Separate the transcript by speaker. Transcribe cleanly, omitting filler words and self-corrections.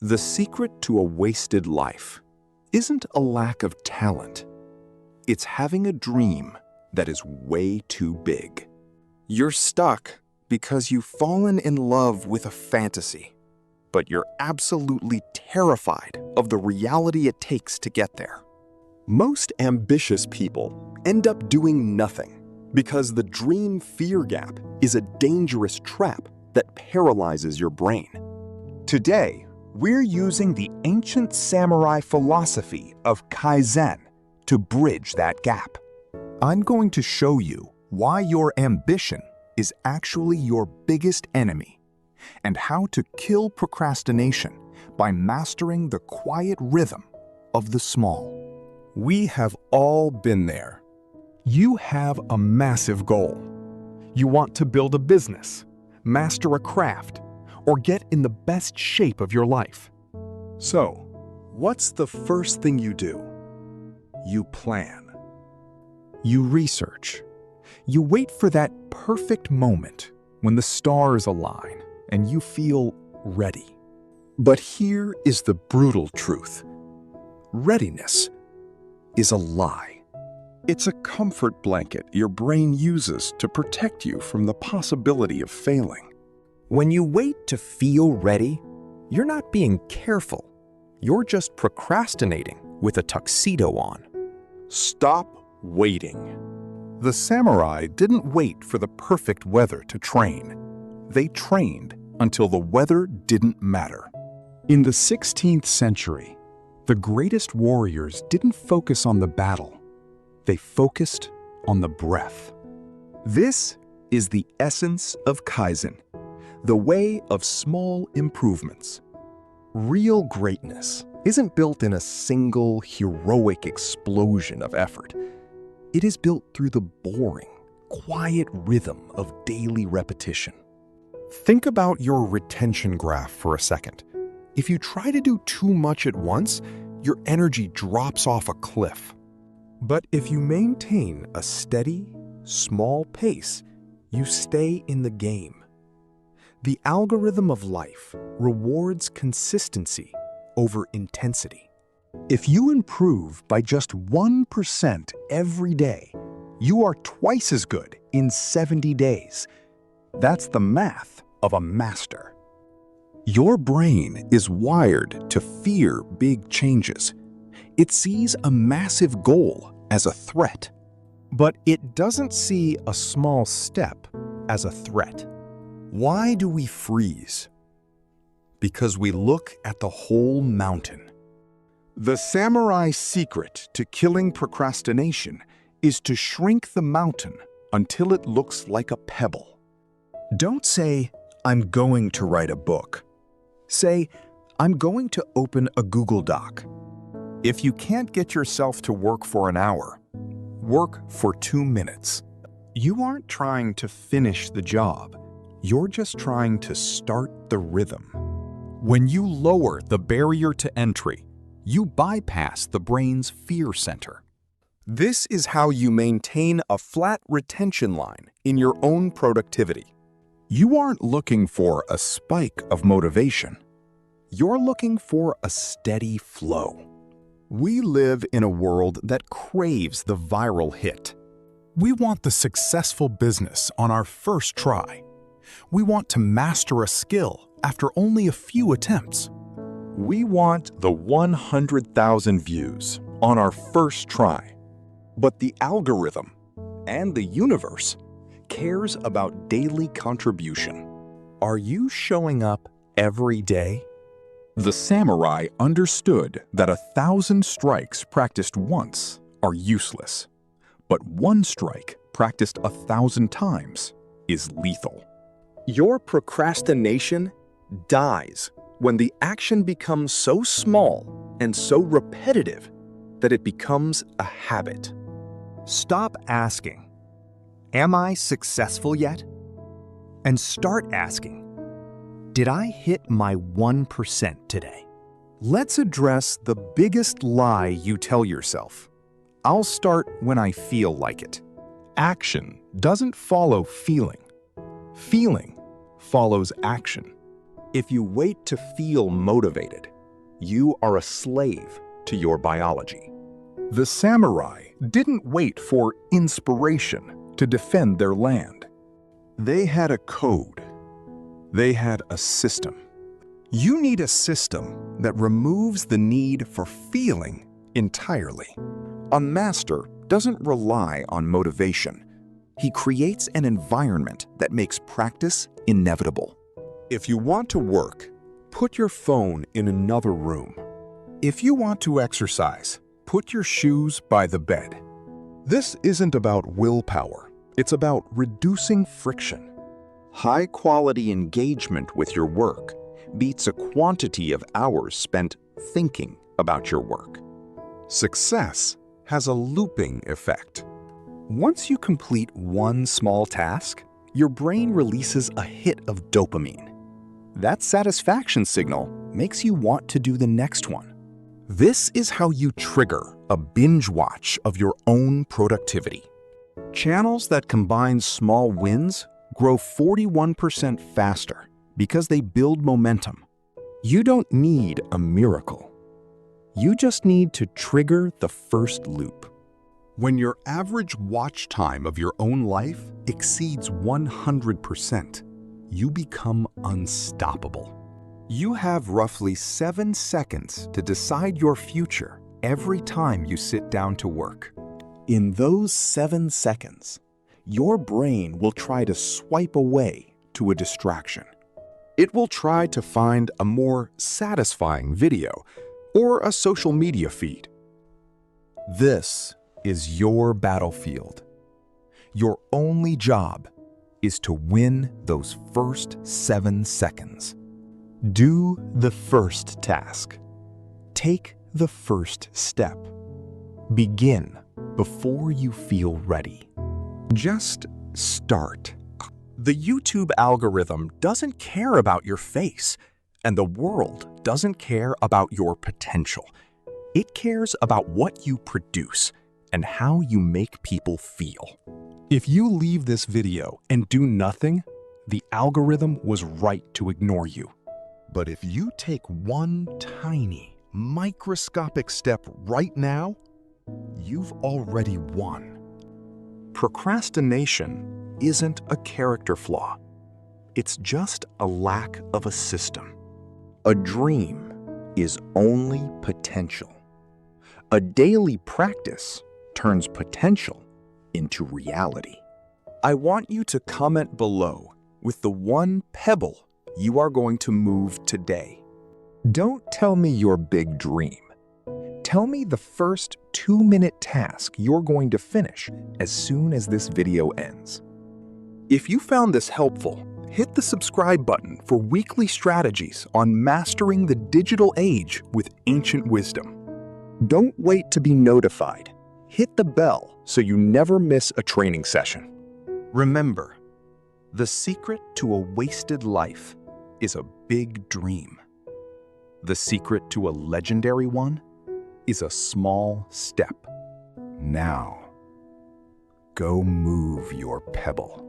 Speaker 1: The secret to a wasted life isn't a lack of talent. It's having a dream that is way too big. You're stuck because you've fallen in love with a fantasy, but you're absolutely terrified of the reality it takes to get there. Most ambitious people end up doing nothing because the dream fear gap is a dangerous trap that paralyzes your brain. Today, we're using the ancient samurai philosophy of Kaizen to bridge that gap. I'm going to show you why your ambition is actually your biggest enemy and how to kill procrastination by mastering the quiet rhythm of the small. We have all been there. You have a massive goal. You want to build a business, master a craft, or get in the best shape of your life. So, what's the first thing you do? You plan. You research. You wait for that perfect moment when the stars align and you feel ready. But here is the brutal truth. Readiness is a lie. It's a comfort blanket your brain uses to protect you from the possibility of failing. When you wait to feel ready, you're not being careful. You're just procrastinating with a tuxedo on. Stop waiting. The samurai didn't wait for the perfect weather to train. They trained until the weather didn't matter. In the 16th century, the greatest warriors didn't focus on the battle. They focused on the breath. This is the essence of Kaizen, the way of small improvements. Real greatness isn't built in a single heroic explosion of effort. It is built through the boring, quiet rhythm of daily repetition. Think about your retention graph for a second. If you try to do too much at once, your energy drops off a cliff. But if you maintain a steady, small pace, you stay in the game. The algorithm of life rewards consistency over intensity. If you improve by just 1% every day, you are twice as good in 70 days. That's the math of a master. Your brain is wired to fear big changes. It sees a massive goal as a threat, but it doesn't see a small step as a threat. Why do we freeze? Because we look at the whole mountain. The samurai's secret to killing procrastination is to shrink the mountain until it looks like a pebble. Don't say, "I'm going to write a book." Say, "I'm going to open a Google Doc." If you can't get yourself to work for an hour, work for 2 minutes. You aren't trying to finish the job. You're just trying to start the rhythm. When you lower the barrier to entry, you bypass the brain's fear center. This is how you maintain a flat retention line in your own productivity. You aren't looking for a spike of motivation. You're looking for a steady flow. We live in a world that craves the viral hit. We want the successful business on our first try. We want to master a skill after only a few attempts. We want the 100,000 views on our first try. But the algorithm and the universe cares about daily contribution. Are you showing up every day? The samurai understood that 1,000 strikes practiced once are useless, but 1 strike practiced 1,000 times is lethal. Your procrastination dies when the action becomes so small and so repetitive that it becomes a habit. Stop asking, "Am I successful yet?" And start asking, "Did I hit my 1% today?" Let's address the biggest lie you tell yourself. I'll start when I feel like it. Action doesn't follow feeling. Feeling follows action. If you wait to feel motivated, You are a slave to your biology.
Speaker 2: The samurai didn't wait for inspiration to defend their land. They had a code. They had a system. You need a system that removes the need for feeling entirely.
Speaker 1: A master doesn't rely on motivation. He creates an environment that makes practice inevitable.
Speaker 2: If you want to work, put your phone in another room. If you want to exercise, put your shoes by the bed. This isn't about willpower. It's about reducing friction.
Speaker 1: High-quality engagement with your work beats a quantity of hours spent thinking about your work.
Speaker 2: Success has a looping effect. Once you complete one small task, your brain releases a hit of dopamine. That satisfaction signal makes you want to do the next one. This is how you trigger a binge watch of your own productivity. Channels that combine small wins grow 41% faster because they build momentum. You don't need a miracle. You just need to trigger the first loop. When your average watch time of your own life exceeds 100%, you become unstoppable. You have roughly 7 seconds to decide your future every time you sit down to work. In those 7 seconds, your brain will try to swipe away to a distraction. It will try to find a more satisfying video or a social media feed. This is your battlefield. Your only job is to win those first 7 seconds. Do the first task. Take the first step. Begin before you feel ready. Just start. The YouTube algorithm doesn't care about your face, and the world doesn't care about your potential. It cares about what you produce and how you make people feel. If you leave this video and do nothing, the algorithm was right to ignore you. But if you take one tiny, microscopic step right now, you've already won. Procrastination isn't a character flaw. It's just a lack of a system.
Speaker 1: A dream is only potential. A daily practice turns potential into reality.
Speaker 2: I want you to comment below with the one pebble you are going to move today. Don't tell me your big dream. Tell me the first 2-minute task you're going to finish as soon as this video ends. If you found this helpful, hit the subscribe button for weekly strategies on mastering the digital age with ancient wisdom. Don't wait to be notified. Hit the bell so you never miss a training session. Remember, the secret to a wasted life is a big dream. The secret to a legendary one is a small step. Now, go move your pebble.